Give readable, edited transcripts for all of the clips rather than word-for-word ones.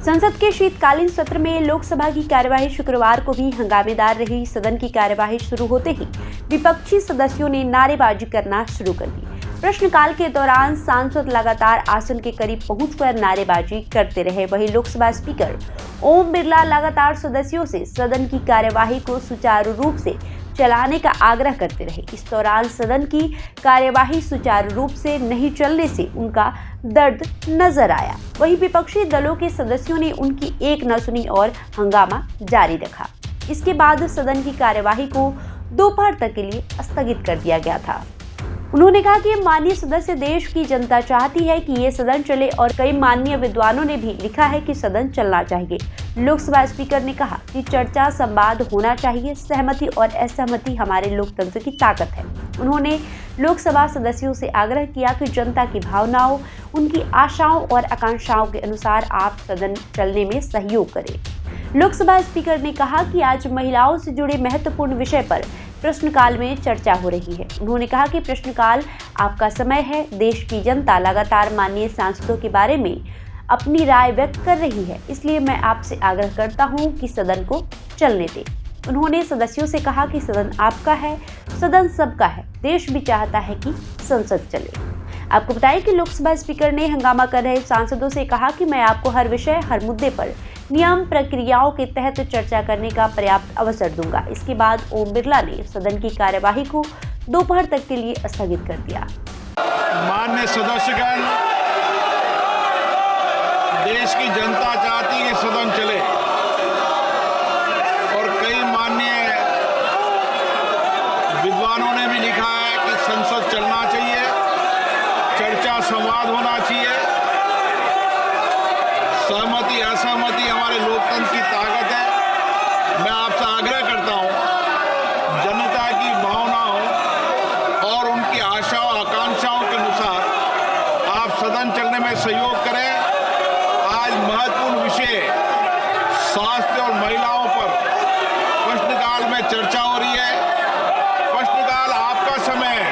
संसद के शीतकालीन सत्र में लोकसभा की कार्यवाही शुक्रवार को भी हंगामेदार रही। सदन की कार्यवाही शुरू होते ही विपक्षी सदस्यों ने नारेबाजी करना शुरू कर दी। प्रश्नकाल के दौरान सांसद लगातार आसन के करीब पहुंचकर नारेबाजी करते रहे। वहीं लोकसभा स्पीकर ओम बिरला लगातार सदस्यों से सदन की कार्यवाही को सुचारू रूप से चलाने का आग्रह करते रहे। इस दौरान सदन की कार्यवाही सुचारू रूप से नहीं चलने से उनका दर्द नजर आया। वहीं विपक्षी दलों के सदस्यों ने उनकी एक न सुनी और हंगामा जारी रखा। इसके बाद सदन की कार्यवाही को दोपहर तक के लिए स्थगित कर दिया गया था। उन्होंने कहा कि माननीय सदस्य देश की जनता चाहती है कि ये सदन चले और कई माननीय विद्वानों ने भी लिखा है कि सदन चलना चाहिए। लोकसभा स्पीकर ने कहा कि चर्चा संवाद होना चाहिए। सहमति और असहमति हमारे लोकतंत्र की ताकत है। उन्होंने लोकसभा सदस्यों से आग्रह किया कि जनता की भावनाओं, उनकी आशाओं और आकांक्षाओं के अनुसार आप सदन चलने में सहयोग करें। लोकसभा स्पीकर ने कहा कि आज महिलाओं से जुड़े महत्वपूर्ण विषय पर प्रश्नकाल में चर्चा हो रही है। उन्होंने कहा कि प्रश्नकाल आपका समय है। देश की जनता लगातार माननीय सांसदों के बारे में अपनी राय व्यक्त कर रही है, इसलिए मैं आपसे आग्रह करता हूं कि सदन को चलने दें। उन्होंने सदस्यों से कहा कि सदन आपका है, सदन सबका है। देश भी चाहता है कि संसद चले। आपको बताएं कि लोकसभा स्पीकर ने हंगामा कर रहे सांसदों से कहा कि मैं आपको हर विषय, हर मुद्दे पर नियम प्रक्रियाओं के तहत चर्चा करने का पर्याप्त अवसर दूंगा। इसके बाद ओम बिरला ने सदन की कार्यवाही को दोपहर तक के लिए स्थगित कर दिया। माननीय सदस्यगण, देश की जनता चाहती है कि सदन चले और कई माननीय विद्वानों ने भी लिखा है कि संसद चलना चाहिए, चर्चा संवाद होना चाहिए। सहमति असहमति हमारे लोकतंत्र की ताकत है। मैं आपसे आग्रह करता हूं, जनता की भावनाओं और उनकी आशाओं आकांक्षाओं के अनुसार आप सदन चलने में सहयोग करें। आज महत्वपूर्ण विषय स्वास्थ्य और महिलाओं पर प्रश्नकाल में चर्चा हो रही है। प्रश्नकाल आपका समय है।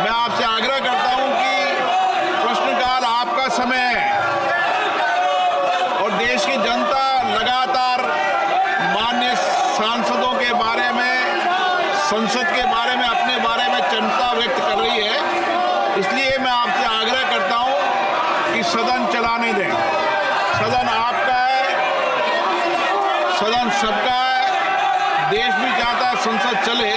मैं आपसे आग्रह करता हूं कि प्रश्नकाल आपका समय है और देश की जनता लगातार माननीय सांसदों के बारे में, संसद के बारे में, अपने बारे में चिंता व्यक्त कर रही है। इसलिए मैं आपसे आग्रह करता हूं कि सदन चलाने दें। सदन आपका है, सदन सबका है। देश भी चाहता है संसद चले।